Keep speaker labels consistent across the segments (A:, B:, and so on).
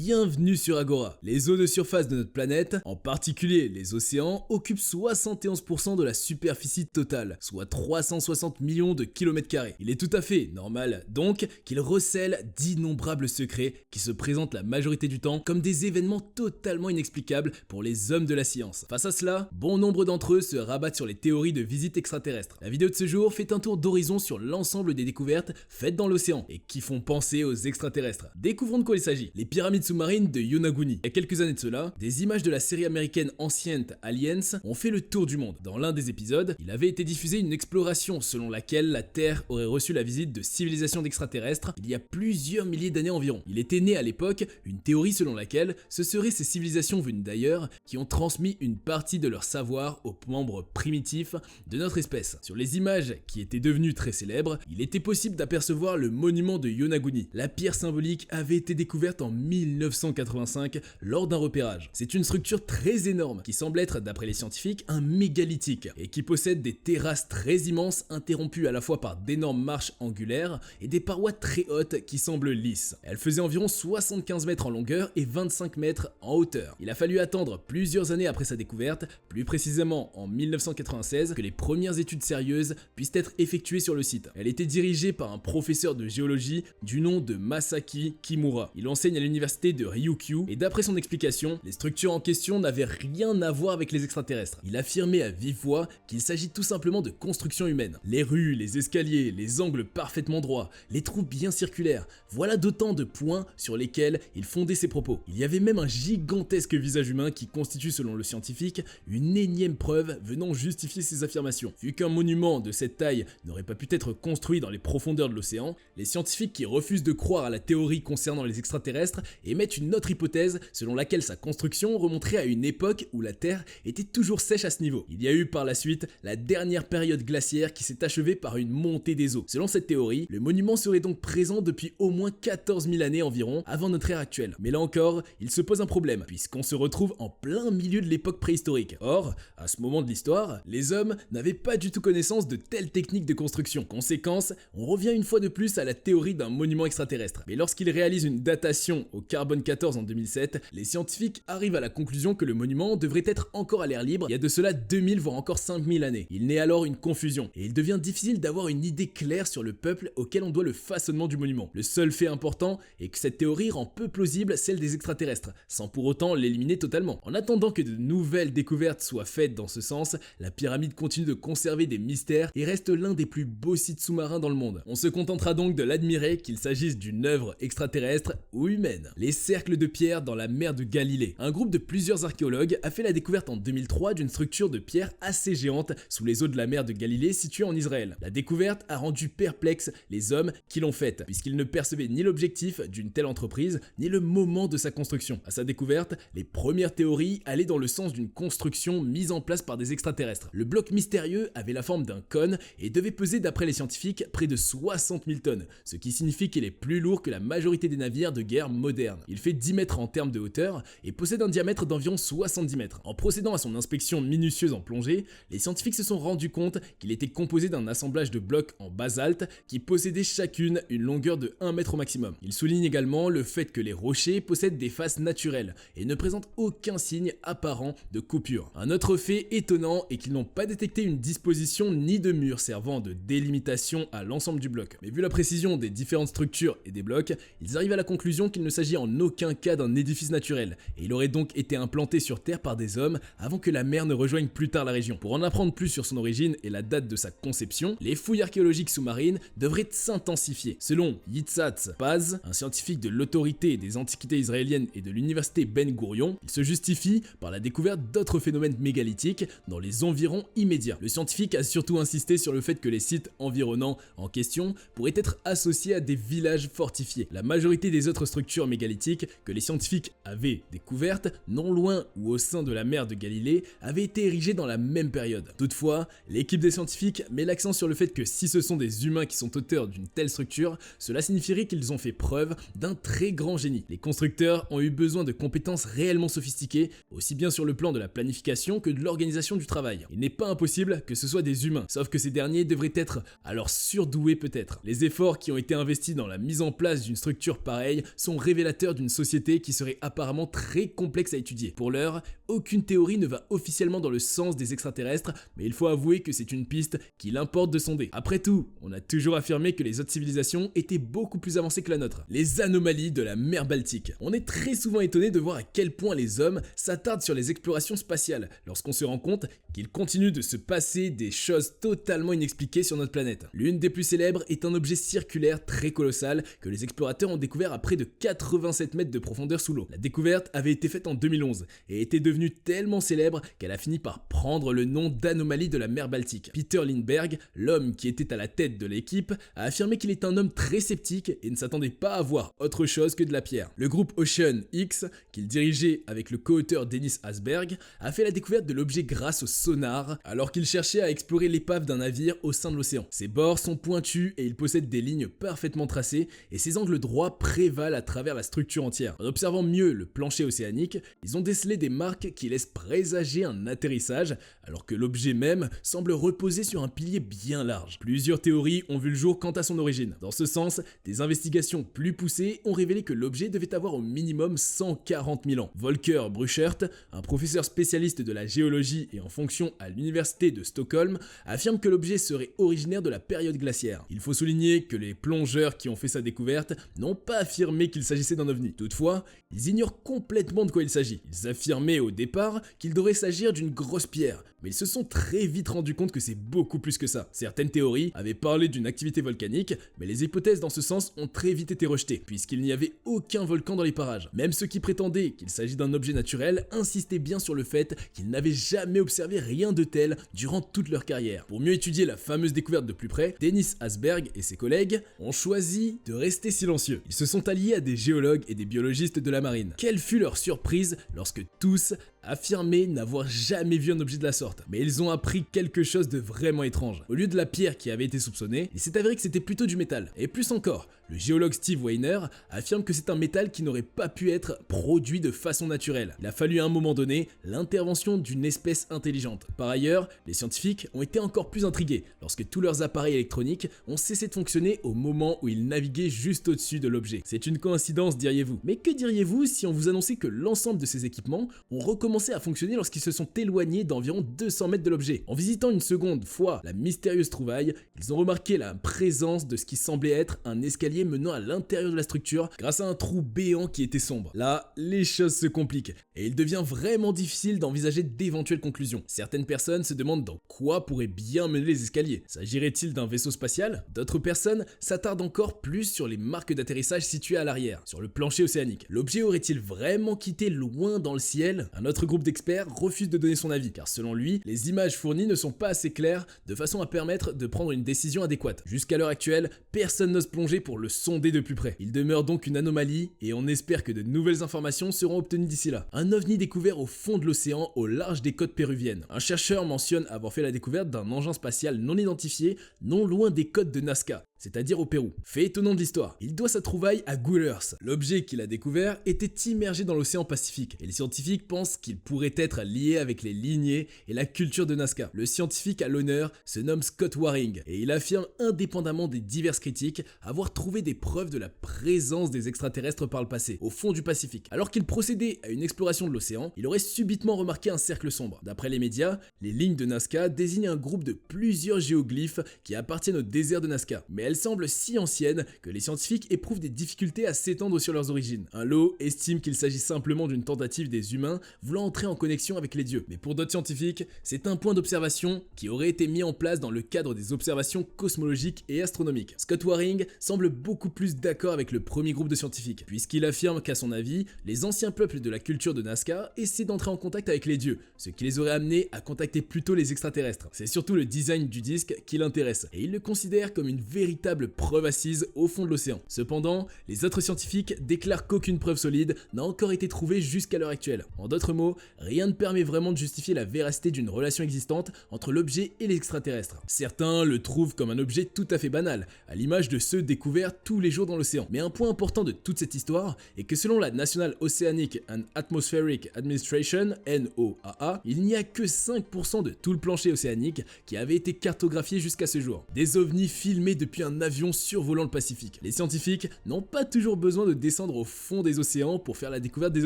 A: bienvenue sur Agora. Les eaux de surface de notre planète, en particulier les océans, occupent 71% de la superficie totale, soit 360 millions de kilomètres carrés. Il est tout à fait normal, donc, qu'ils recèlent d'innombrables secrets qui se présentent la majorité du temps comme des événements totalement inexplicables pour les hommes de la science. Face à cela, bon nombre d'entre eux se rabattent sur les théories de visites extraterrestres. La vidéo de ce jour fait un tour d'horizon sur l'ensemble des découvertes faites dans l'océan et qui font penser aux extraterrestres. Découvrons de quoi il s'agit. Les pyramides sous-marines de Yonaguni. Il y a quelques années de cela, des images de la série américaine ancienne Aliens ont fait le tour du monde. Dans l'un des épisodes, il avait été diffusé une exploration selon laquelle la Terre aurait reçu la visite de civilisations d'extraterrestres il y a plusieurs milliers d'années environ. Il était né à l'époque une théorie selon laquelle ce seraient ces civilisations venues d'ailleurs qui ont transmis une partie de leur savoir aux membres primitifs de notre espèce. Sur les images qui étaient devenues très célèbres, il était possible d'apercevoir le monument de Yonaguni. La pierre symbolique avait été découverte en 1985 lors d'un repérage. C'est une structure très énorme qui semble être, d'après les scientifiques, un mégalithique et qui possède des terrasses très immenses interrompues à la fois par d'énormes marches angulaires et des parois très hautes qui semblent lisses. Elle faisait environ 75 mètres en longueur et 25 mètres en hauteur. Il a fallu attendre plusieurs années après sa découverte, plus précisément en 1996, que les premières études sérieuses puissent être effectuées sur le site. Elle était dirigée par un professeur de géologie du nom de Masaki Kimura. Il enseigne à l'université de Ryukyu et d'après son explication, les structures en question n'avaient rien à voir avec les extraterrestres. Il affirmait à vive voix qu'il s'agit tout simplement de constructions humaines. Les rues, les escaliers, les angles parfaitement droits, les trous bien circulaires, voilà d'autant de points sur lesquels il fondait ses propos. Il y avait même un gigantesque visage humain qui constitue selon le scientifique une énième preuve venant justifier ses affirmations. Vu qu'un monument de cette taille n'aurait pas pu être construit dans les profondeurs de l'océan, les scientifiques qui refusent de croire à la théorie concernant les extraterrestres émettent une autre hypothèse selon laquelle sa construction remonterait à une époque où la Terre était toujours sèche à ce niveau. Il y a eu par la suite la dernière période glaciaire qui s'est achevée par une montée des eaux. Selon cette théorie, le monument serait donc présent depuis au moins 14 000 années environ avant notre ère actuelle. Mais là encore, il se pose un problème puisqu'on se retrouve en plein milieu de l'époque préhistorique. Or, à ce moment de l'histoire, les hommes n'avaient pas du tout connaissance de telles techniques de construction. Conséquence, on revient une fois de plus à la théorie d'un monument extraterrestre. Mais lorsqu'ils réalisent une datation au carbone 14 en 2007, les scientifiques arrivent à la conclusion que le monument devrait être encore à l'air libre il y a de cela 2000 voire encore 5000 années. Il naît alors une confusion et il devient difficile d'avoir une idée claire sur le peuple auquel on doit le façonnement du monument. Le seul fait important est que cette théorie rend peu plausible celle des extraterrestres, sans pour autant l'éliminer totalement. En attendant que de nouvelles découvertes soient faites dans ce sens, la pyramide continue de conserver des mystères et reste l'un des plus beaux sites sous-marins dans le monde. On se contentera donc de l'admirer qu'il s'agisse d'une œuvre extraterrestre ou humaine. Les cercles de pierre dans la mer de Galilée. Un groupe de plusieurs archéologues a fait la découverte en 2003 d'une structure de pierre assez géante sous les eaux de la mer de Galilée située en Israël. La découverte a rendu perplexes les hommes qui l'ont faite, puisqu'ils ne percevaient ni l'objectif d'une telle entreprise, ni le moment de sa construction. À sa découverte, les premières théories allaient dans le sens d'une construction mise en place par des extraterrestres. Le bloc mystérieux avait la forme d'un cône et devait peser d'après les scientifiques près de 60 000 tonnes, ce qui signifie qu'il est plus lourd que la majorité des navires de guerre modernes. Il fait 10 mètres en termes de hauteur et possède un diamètre d'environ 70 mètres. En procédant à son inspection minutieuse en plongée, les scientifiques se sont rendus compte qu'il était composé d'un assemblage de blocs en basalte qui possédaient chacune une longueur de 1 mètre au maximum. Il souligne également le fait que les rochers possèdent des faces naturelles et ne présentent aucun signe apparent de coupure. Un autre fait étonnant est qu'ils n'ont pas détecté une disposition ni de mur servant de délimitation à l'ensemble du bloc. Mais vu la précision des différentes structures et des blocs, ils arrivent à la conclusion qu'il ne s'agit en aucun cas d'un édifice naturel et il aurait donc été implanté sur Terre par des hommes avant que la mer ne rejoigne plus tard la région. Pour en apprendre plus sur son origine et la date de sa conception, les fouilles archéologiques sous-marines devraient s'intensifier. Selon Yitzhak Paz, un scientifique de l'autorité des antiquités israéliennes et de l'université Ben Gurion, il se justifie par la découverte d'autres phénomènes mégalithiques dans les environs immédiats. Le scientifique a surtout insisté sur le fait que les sites environnants en question pourraient être associés à des villages fortifiés. La majorité des autres structures mégalithiques que les scientifiques avaient découvertes, non loin ou au sein de la mer de Galilée, avaient été érigées dans la même période. Toutefois, l'équipe des scientifiques met l'accent sur le fait que si ce sont des humains qui sont auteurs d'une telle structure, cela signifierait qu'ils ont fait preuve d'un très grand génie. Les constructeurs ont eu besoin de compétences réellement sophistiquées, aussi bien sur le plan de la planification que de l'organisation du travail. Il n'est pas impossible que ce soit des humains, sauf que ces derniers devraient être alors surdoués peut-être. Les efforts qui ont été investis dans la mise en place d'une structure pareille sont révélateurs cœur d'une société qui serait apparemment très complexe à étudier. Pour l'heure, aucune théorie ne va officiellement dans le sens des extraterrestres, mais il faut avouer que c'est une piste qu'il importe de sonder. Après tout, on a toujours affirmé que les autres civilisations étaient beaucoup plus avancées que la nôtre. Les anomalies de la mer Baltique. On est très souvent étonné de voir à quel point les hommes s'attardent sur les explorations spatiales, lorsqu'on se rend compte qu'il continue de se passer des choses totalement inexpliquées sur notre planète. L'une des plus célèbres est un objet circulaire très colossal que les explorateurs ont découvert à près de 87 mètres de profondeur sous l'eau. La découverte avait été faite en 2011 et était devenue tellement célèbre qu'elle a fini par prendre le nom d'anomalie de la mer Baltique. Peter Lindbergh, l'homme qui était à la tête de l'équipe, a affirmé qu'il est un homme très sceptique et ne s'attendait pas à voir autre chose que de la pierre. Le groupe Ocean X, qu'il dirigeait avec le co-auteur Dennis Asberg, a fait la découverte de l'objet grâce au sonar alors qu'il cherchait à explorer l'épave d'un navire au sein de l'océan. Ses bords sont pointus et il possède des lignes parfaitement tracées et ses angles droits prévalent à travers la structure entière. En observant mieux le plancher océanique, ils ont décelé des marques qui laissent présager un atterrissage alors que l'objet même semble reposer sur un pilier bien large. Plusieurs théories ont vu le jour quant à son origine. Dans ce sens, des investigations plus poussées ont révélé que l'objet devait avoir au minimum 140 000 ans. Volker Bruchert, un professeur spécialiste de la géologie et en fonction à l'université de Stockholm, affirme que l'objet serait originaire de la période glaciaire. Il faut souligner que les plongeurs qui ont fait sa découverte n'ont pas affirmé qu'il s'agissait d'un ovni. Toutefois, ils ignorent complètement de quoi il s'agit. Ils affirmaient au départ qu'il devrait s'agir d'une grosse pierre, mais ils se sont très vite rendus compte que c'est beaucoup plus que ça. Certaines théories avaient parlé d'une activité volcanique, mais les hypothèses dans ce sens ont très vite été rejetées, puisqu'il n'y avait aucun volcan dans les parages. Même ceux qui prétendaient qu'il s'agit d'un objet naturel insistaient bien sur le fait qu'ils n'avaient jamais observé rien de tel durant toute leur carrière. Pour mieux étudier la fameuse découverte de plus près, Dennis Asberg et ses collègues ont choisi de rester silencieux. Ils se sont alliés à des géologues et des biologistes de la marine. Quelle fut leur surprise lorsque tous affirmaient n'avoir jamais vu un objet de la sorte. Mais ils ont appris quelque chose de vraiment étrange. Au lieu de la pierre qui avait été soupçonnée, il s'est avéré que c'était plutôt du métal. Et plus encore, le géologue Steve Weiner affirme que c'est un métal qui n'aurait pas pu être produit de façon naturelle. Il a fallu à un moment donné l'intervention d'une espèce intelligente. Par ailleurs, les scientifiques ont été encore plus intrigués lorsque tous leurs appareils électroniques ont cessé de fonctionner au moment où ils naviguaient juste au-dessus de l'objet. C'est une coïncidence, diriez-vous. Mais que diriez-vous si on vous annonçait que l'ensemble de ces équipements ont recommencé à fonctionner lorsqu'ils se sont éloignés d'environ 200 mètres de l'objet? En visitant une seconde fois la mystérieuse trouvaille, ils ont remarqué la présence de ce qui semblait être un escalier menant à l'intérieur de la structure grâce à un trou béant qui était sombre. Là, les choses se compliquent et il devient vraiment difficile d'envisager d'éventuelles conclusions. Certaines personnes se demandent dans quoi pourraient bien mener les escaliers. S'agirait-il d'un vaisseau spatial? D'autres personnes s'attardent encore plus sur les marques d'atterrissage situées à l'arrière, sur le plancher océanique. L'objet aurait-il vraiment quitté loin dans le ciel? Un autre groupe d'experts refuse de donner son avis, car selon lui, les images fournies ne sont pas assez claires de façon à permettre de prendre une décision adéquate. Jusqu'à l'heure actuelle, personne n'ose plonger pour le sonder de plus près. Il demeure donc une anomalie et on espère que de nouvelles informations seront obtenues d'ici là. Un ovni découvert au fond de l'océan au large des côtes péruviennes. Un chercheur mentionne avoir fait la découverte d'un engin spatial non identifié non loin des côtes de Nazca, c'est-à-dire au Pérou. Fait étonnant de l'histoire, il doit sa trouvaille à Google Earth. L'objet qu'il a découvert était immergé dans l'océan Pacifique et les scientifiques pensent qu'il pourrait être lié avec les lignées et la culture de Nazca. Le scientifique à l'honneur se nomme Scott Waring et il affirme indépendamment des diverses critiques avoir trouvé des preuves de la présence des extraterrestres par le passé, au fond du Pacifique. Alors qu'il procédait à une exploration de l'océan, il aurait subitement remarqué un cercle sombre. D'après les médias, les lignes de Nazca désignent un groupe de plusieurs géoglyphes qui appartiennent au désert de Nazca, mais elles semblent si anciennes que les scientifiques éprouvent des difficultés à s'étendre sur leurs origines. Un lot estime qu'il s'agit simplement d'une tentative des humains voulant entrer en connexion avec les dieux. Mais pour d'autres scientifiques, c'est un point d'observation qui aurait été mis en place dans le cadre des observations cosmologiques et astronomiques. Scott Waring semble beaucoup plus d'accord avec le premier groupe de scientifiques, puisqu'il affirme qu'à son avis, les anciens peuples de la culture de Nazca essaient d'entrer en contact avec les dieux, ce qui les aurait amenés à contacter plutôt les extraterrestres. C'est surtout le design du disque qui l'intéresse, et il le considère comme une véritable preuve assise au fond de l'océan. Cependant, les autres scientifiques déclarent qu'aucune preuve solide n'a encore été trouvée jusqu'à l'heure actuelle. En d'autres mots, rien ne permet vraiment de justifier la véracité d'une relation existante entre l'objet et l'extraterrestre. Certains le trouvent comme un objet tout à fait banal, à l'image de ceux découverts tous les jours dans l'océan. Mais un point important de toute cette histoire est que selon la National Oceanic and Atmospheric Administration, NOAA, il n'y a que 5% de tout le plancher océanique qui avait été cartographié jusqu'à ce jour. Des ovnis filmés depuis un un avion survolant le Pacifique. Les scientifiques n'ont pas toujours besoin de descendre au fond des océans pour faire la découverte des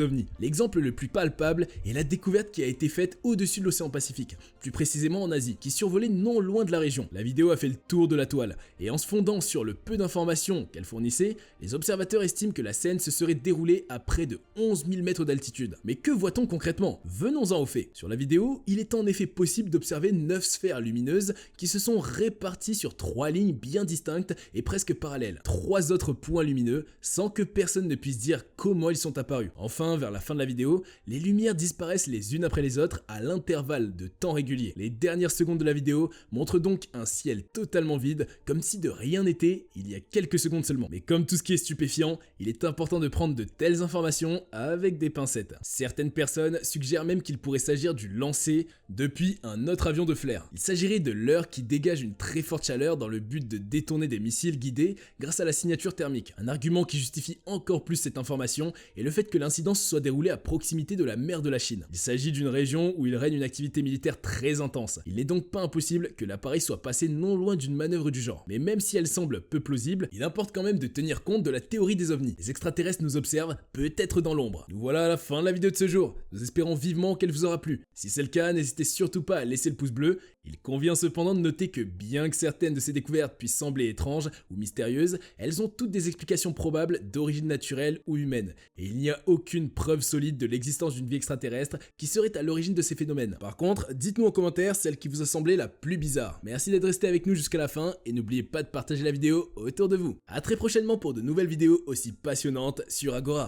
A: ovnis. L'exemple le plus palpable est la découverte qui a été faite au-dessus de l'océan Pacifique, plus précisément en Asie, qui survolait non loin de la région. La vidéo a fait le tour de la toile, et en se fondant sur le peu d'informations qu'elle fournissait, les observateurs estiment que la scène se serait déroulée à près de 11 000 mètres d'altitude. Mais que voit-on concrètement? Venons-en aux faits. Sur la vidéo, il est en effet possible d'observer 9 sphères lumineuses qui se sont réparties sur 3 lignes bien distinctes et presque parallèles. 3 autres points lumineux sans que personne ne puisse dire comment ils sont apparus. Enfin, vers la fin de la vidéo, les lumières disparaissent les unes après les autres à l'intervalle de temps régulier. Les dernières secondes de la vidéo montrent donc un ciel totalement vide, comme si de rien n'était il y a quelques secondes seulement. Mais comme tout ce qui est stupéfiant, il est important de prendre de telles informations avec des pincettes. Certaines personnes suggèrent même qu'il pourrait s'agir du lancer depuis un autre avion de flair. Il s'agirait de leurre qui dégage une très forte chaleur dans le but de détourner des missiles guidés grâce à la signature thermique. Un argument qui justifie encore plus cette information est le fait que l'incident se soit déroulé à proximité de la mer de la Chine. Il s'agit d'une région où il règne une activité militaire très intense. Il n'est donc pas impossible que l'appareil soit passé non loin d'une manœuvre du genre. Mais même si elle semble peu plausible, il importe quand même de tenir compte de la théorie des ovnis. Les extraterrestres nous observent, peut-être dans l'ombre. Nous voilà à la fin de la vidéo de ce jour. Nous espérons vivement qu'elle vous aura plu. Si c'est le cas, n'hésitez surtout pas à laisser le pouce bleu. Il convient cependant de noter que bien que certaines de ces découvertes puissent sembler étranges ou mystérieuses, elles ont toutes des explications probables d'origine naturelle ou humaine. Et il n'y a aucune preuve solide de l'existence d'une vie extraterrestre qui serait à l'origine de ces phénomènes. Par contre, dites-nous en commentaire celle qui vous a semblé la plus bizarre. Merci d'être resté avec nous jusqu'à la fin et n'oubliez pas de partager la vidéo autour de vous. A très prochainement pour de nouvelles vidéos aussi passionnantes sur Agora.